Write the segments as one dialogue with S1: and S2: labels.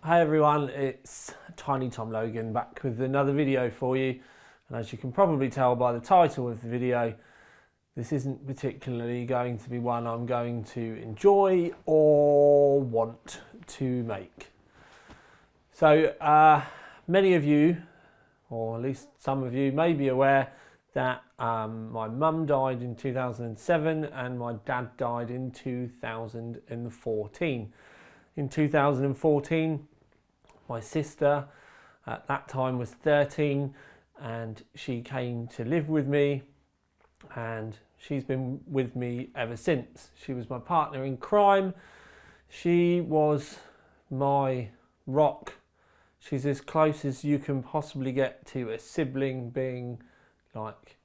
S1: Hi everyone, it's Tiny Tom Logan back with another video for you, and as you can probably tell by the title of the video, this isn't particularly going to be one I'm going to enjoy or want to make. So many of you, or at least some of you, may be aware that my mum died in 2007 and my dad died in 2014. In 2014, my sister at that time was 13 and she came to live with me, and she's been with me ever since. She was my partner in crime. She was my rock. She's as close as you can possibly get to a sibling being like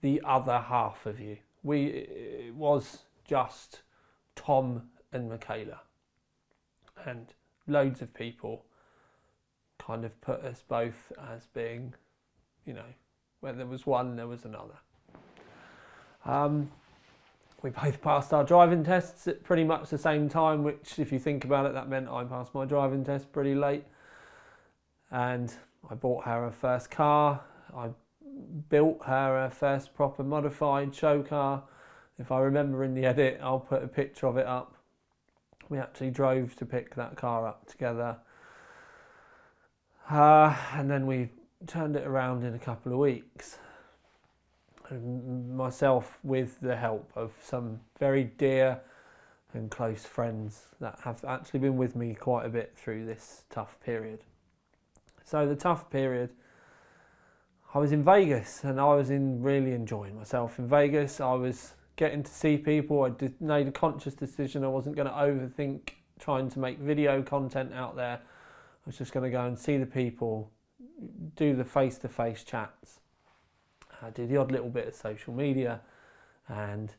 S1: the other half of you. It was just Tom and Michaela, and loads of people kind of put us both as being, you know, where there was one, there was another. We both passed our driving tests at pretty much the same time, which, if you think about it, that meant I passed my driving test pretty late. And I bought her her first car. I built her her first proper modified show car. If I remember in the edit, I'll put a picture of it up. We actually drove to pick that car up together. And then we turned it around in a couple of weeks. And myself, with the help of some very dear and close friends that have actually been with me quite a bit through this tough period. So the tough period, I was in Vegas and I was really enjoying myself in Vegas. I was getting to see people. I made a conscious decision I wasn't going to overthink trying to make video content out there. I was just going to go and see the people, do the face-to-face chats, do the odd little bit of social media, and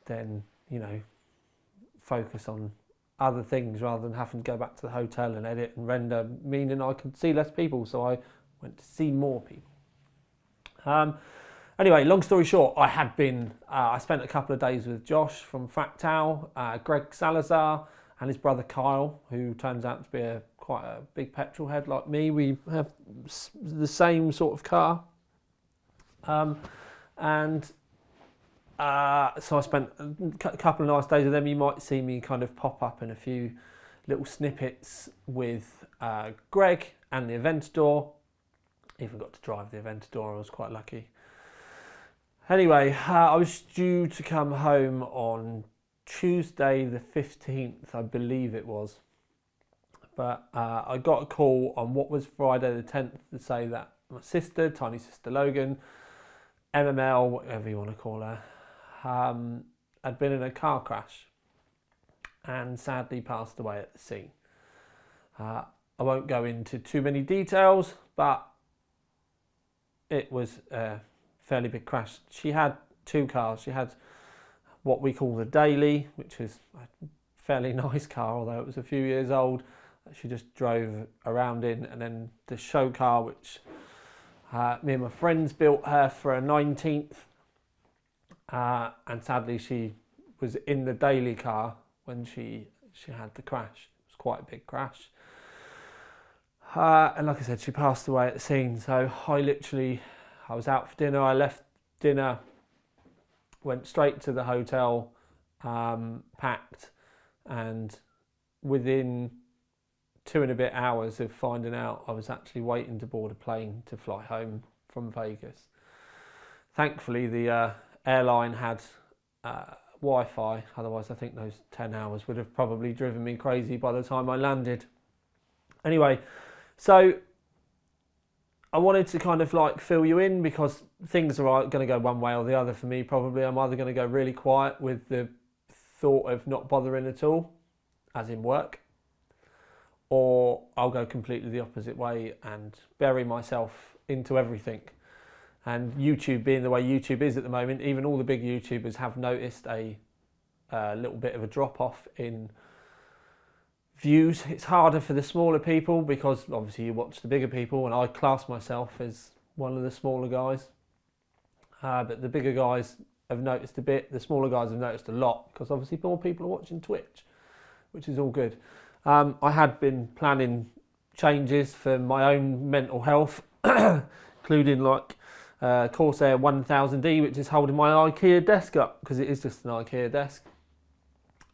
S1: then, you know, focus on other things rather than having to go back to the hotel and edit and render, meaning I could see less people, so I went to see more people. Anyway, long story short, I spent a couple of days with Josh from Fractal, Greg Salazar, and his brother Kyle, who turns out to be quite a big petrol head like me. We have the same sort of car. So I spent a couple of nice days with them. You might see me kind of pop up in a few little snippets with Greg and the Aventador. Even got to drive the Aventador, I was quite lucky. Anyway, I was due to come home on Tuesday the 15th, I believe it was. But I got a call on what was Friday the 10th to say that my sister, Tiny Sister Logan, MML, whatever you want to call her, had been in a car crash and sadly passed away at the scene. I won't go into too many details, but it was a fairly big crash. She had two cars. She had what we call the daily, which is a fairly nice car, although it was a few years old, that she just drove around in, and then the show car, which me and my friends built her for a 19th, and sadly she was in the daily car when she had the crash. It was quite a big crash. And like I said, she passed away at the scene. So I was out for dinner. I left dinner, went straight to the hotel, packed, and within 2 and a bit hours of finding out, I was actually waiting to board a plane to fly home from Vegas. Thankfully, the airline had Wi-Fi. Otherwise, I think those 10 hours would have probably driven me crazy by the time I landed. Anyway, so I wanted to kind of like fill you in, because things are going to go one way or the other for me probably. I'm either going to go really quiet with the thought of not bothering at all, as in work, or I'll go completely the opposite way and bury myself into everything. And YouTube being the way YouTube is at the moment, even all the big YouTubers have noticed a little bit of a drop-off in views. It's harder for the smaller people because obviously you watch the bigger people, and I class myself as one of the smaller guys. But the bigger guys have noticed a bit, the smaller guys have noticed a lot, because obviously more people are watching Twitch, which is all good. I had been planning changes for my own mental health, including like Corsair 1000D, which is holding my IKEA desk up, because it is just an IKEA desk.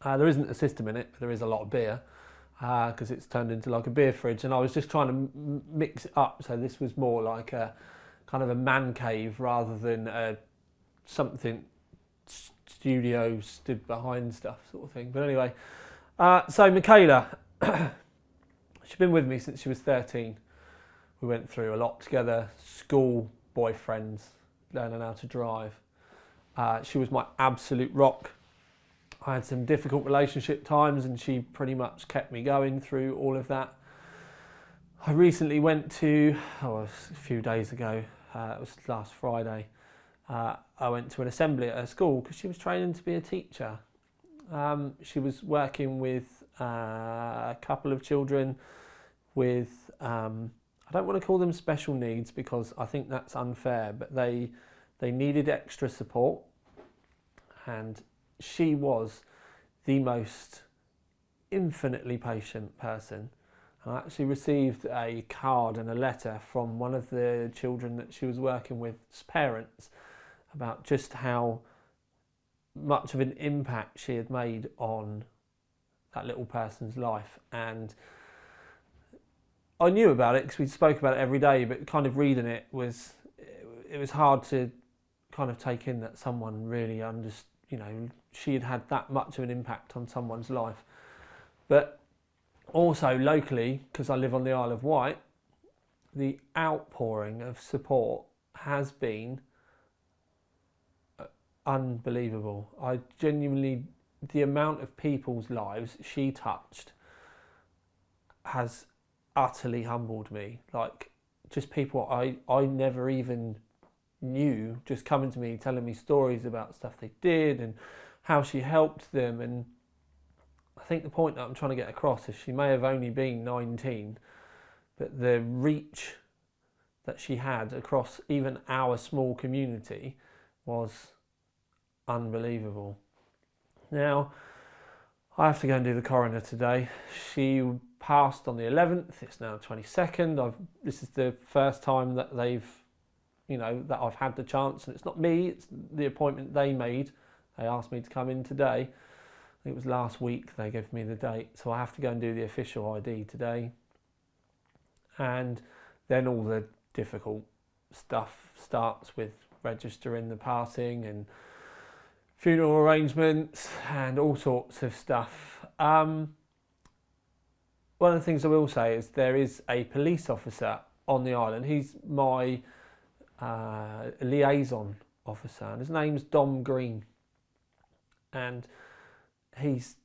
S1: There isn't a system in it, but there is a lot of beer, because it's turned into like a beer fridge, and I was just trying to mix it up, so this was more like a kind of a man cave rather than something studio stood behind stuff sort of thing. But anyway, so Michaela, she's been with me since she was 13. We went through a lot together, school, boyfriends, learning how to drive. She was my absolute rock. I had some difficult relationship times, and she pretty much kept me going through all of that. I recently went to, a few days ago, it was last Friday, I went to an assembly at her school because she was training to be a teacher. She was working with a couple of children with, I don't want to call them special needs because I think that's unfair, but they needed extra support, and she was the most infinitely patient person. I actually received a card and a letter from one of the children that she was working with's parents about just how much of an impact she had made on that little person's life. And I knew about it because we spoke about it every day, but kind of reading it was hard to kind of take in that someone really she had had that much of an impact on someone's life. But also locally, because I live on the Isle of Wight, the outpouring of support has been unbelievable. I genuinely, the amount of people's lives she touched has utterly humbled me. Like, just people I never even knew just coming to me, telling me stories about stuff they did and how she helped them. And I think the point that I'm trying to get across is she may have only been 19, but the reach that she had across even our small community was unbelievable. Now, I have to go and do the coroner today. She passed on the 11th, it's now 22nd. This is the first time that that I've had the chance, and it's not me, it's the appointment they made. They asked me to come in today. I think it was last week they gave me the date, so I have to go and do the official ID today. And then all the difficult stuff starts with registering the passing and funeral arrangements and all sorts of stuff. One of the things I will say is there is a police officer on the island. He's my liaison officer, and his name's Dom Green, and he's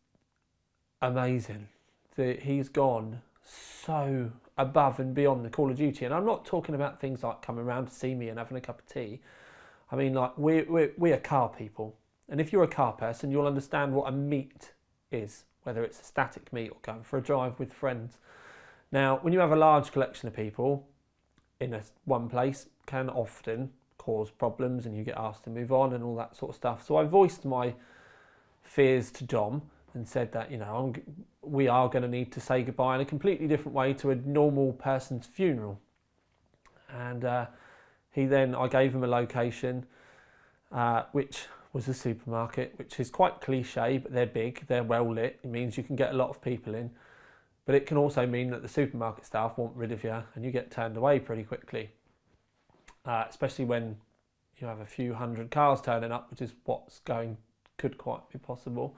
S1: amazing. He's gone so above and beyond the call of duty, and I'm not talking about things like coming around to see me and having a cup of tea. I mean, like, we're car people, and if you're a car person, you'll understand what a meet is, whether it's a static meet or going for a drive with friends. Now, when you have a large collection of people in one place, can often cause problems, and you get asked to move on and all that sort of stuff. So I voiced my fears to Dom and said that, we are going to need to say goodbye in a completely different way to a normal person's funeral. And I gave him a location, which was a supermarket, which is quite cliche, but they're big, they're well lit. It means you can get a lot of people in, but it can also mean that the supermarket staff want rid of you and you get turned away pretty quickly. Especially when you have a few hundred cars turning up, which is could quite be possible.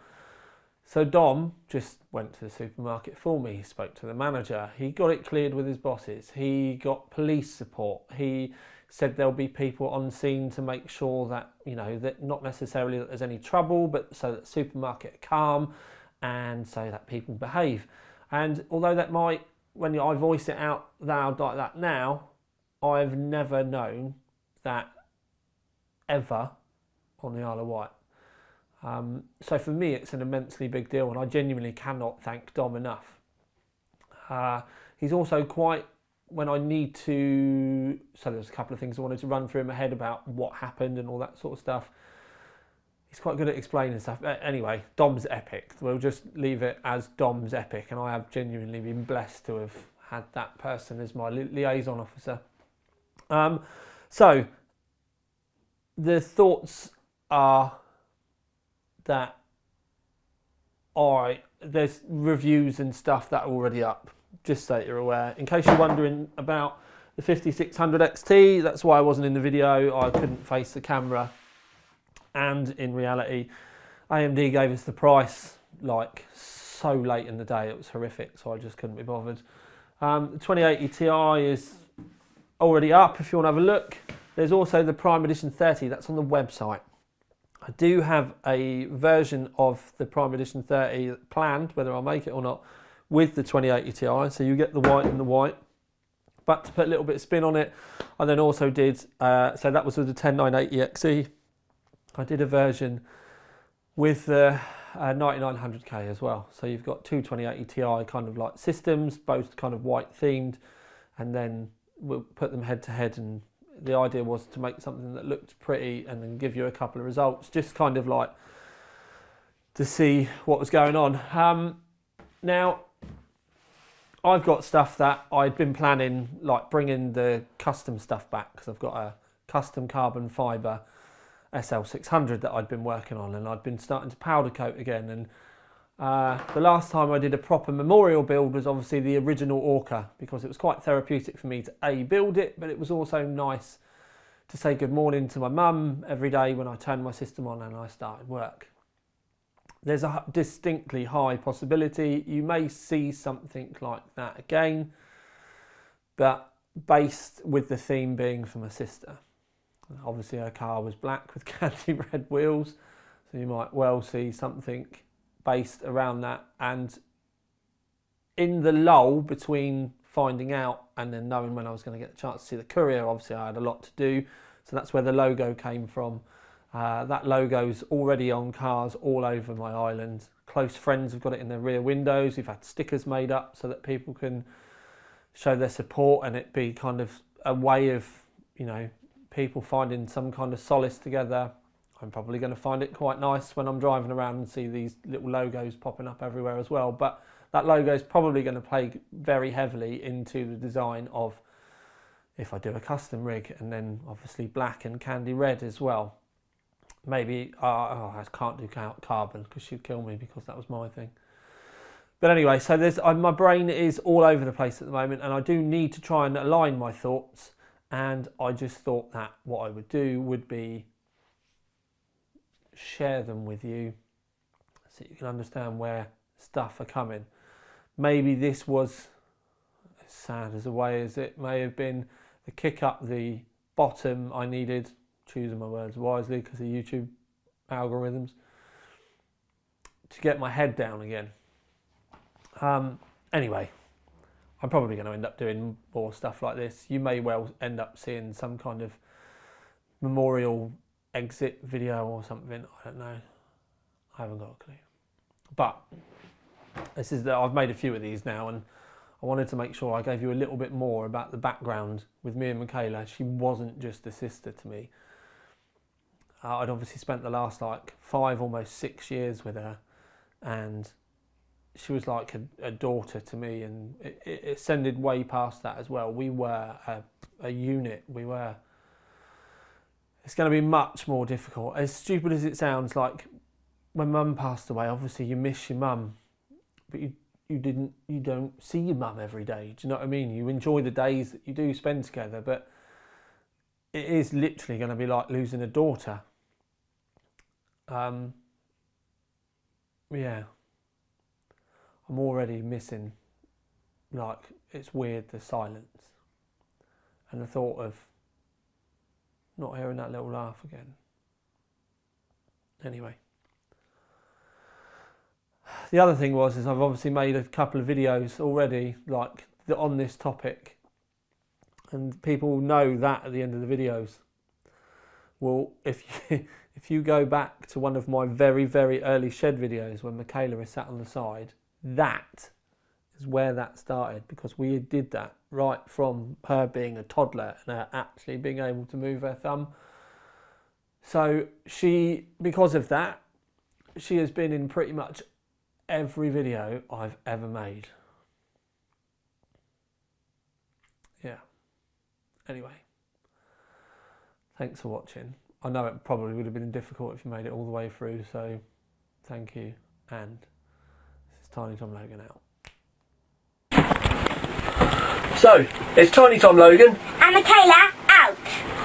S1: So Dom just went to the supermarket for me. He spoke to the manager. He got it cleared with his bosses. He got police support. He said there'll be people on scene to make sure that, that not necessarily that there's any trouble, but so that the supermarket are calm and so that people behave. And although that might, when I voice it out loud like that now, I've never known that ever on the Isle of Wight. So for me, it's an immensely big deal, and I genuinely cannot thank Dom enough. He's also quite, when I need to, so there's a couple of things I wanted to run through in my head about what happened and all that sort of stuff. He's quite good at explaining stuff. Anyway, Dom's epic. We'll just leave it as Dom's epic, and I have genuinely been blessed to have had that person as my liaison officer. So the thoughts are that, all right, there's reviews and stuff that are already up, just so that you're aware. In case you're wondering about the 5600 XT, that's why I wasn't in the video. I couldn't face the camera, and in reality AMD gave us the price like so late in the day, it was horrific, so I just couldn't be bothered. The 2080 Ti is already up if you want to have a look. There's also the Prime Edition 30, that's on the website. I do have a version of the Prime Edition 30 planned, whether I'll make it or not, with the 2080 Ti, so you get the white and the white. But to put a little bit of spin on it, I then also did, so that was with the 10980XE. I did a version with the 9900K as well. So you've got two 2080 Ti kind of like systems, both kind of white themed, and then we'll put them head to head, and the idea was to make something that looked pretty and then give you a couple of results, just kind of like to see what was going on. Now, I've got stuff that I'd been planning, like bringing the custom stuff back, because I've got a custom carbon fibre SL600 that I'd been working on, and I'd been starting to powder coat again. And the last time I did a proper memorial build was obviously the original Orca, because it was quite therapeutic for me to build it, but it was also nice to say good morning to my mum every day when I turned my system on and I started work. There's a distinctly high possibility you may see something like that again, but based with the theme being for my sister. Obviously her car was black with candy red wheels, so you might well see something based around that. And in the lull between finding out and then knowing when I was going to get the chance to see the courier, obviously I had a lot to do, so that's where the logo came from. That logo's already on cars all over my island. Close friends have got it in their rear windows. We've had stickers made up so that people can show their support, and it be kind of a way of, you know, people finding some kind of solace together. I'm probably going to find it quite nice when I'm driving around and see these little logos popping up everywhere as well. But that logo is probably going to play very heavily into the design of, if I do a custom rig, and then obviously black and candy red as well. Maybe, I can't do carbon because she'd kill me, because that was my thing. But anyway, so there's my brain is all over the place at the moment, and I do need to try and align my thoughts. And I just thought that what I would do would be share them with you so you can understand where stuff are coming. Maybe this was, as sad as a way as it may have been, the kick up the bottom I needed, choosing my words wisely because of YouTube algorithms, to get my head down again. Anyway, I'm probably going to end up doing more stuff like this. You may well end up seeing some kind of memorial exit video or something. I don't know. I haven't got a clue. But this is I've made a few of these now, and I wanted to make sure I gave you a little bit more about the background with me and Michaela. She wasn't just a sister to me. I'd obviously spent the last like 5, almost 6 years with her, and she was like a daughter to me, and it extended way past that as well. We were a unit. It's going to be much more difficult. As stupid as it sounds, like when Mum passed away, obviously you miss your mum, but you don't see your mum every day. Do you know what I mean? You enjoy the days that you do spend together, but it is literally going to be like losing a daughter. Yeah. I'm already missing, like, it's weird, the silence. And the thought of not hearing that little laugh again. Anyway. The other thing is I've obviously made a couple of videos already, like, on this topic. And people know that at the end of the videos. Well, if you go back to one of my very, very early shed videos when Michaela is sat on the side, that is where that started, because we did that right from her being a toddler and her actually being able to move her thumb. So because of that, she has been in pretty much every video I've ever made. yeah. Anyway, thanks for watching. I know it probably would have been difficult if you made it all the way through, so thank you. And this is Tiny Tom Logan out. So, it's Tiny Tom Logan
S2: and Michaela out.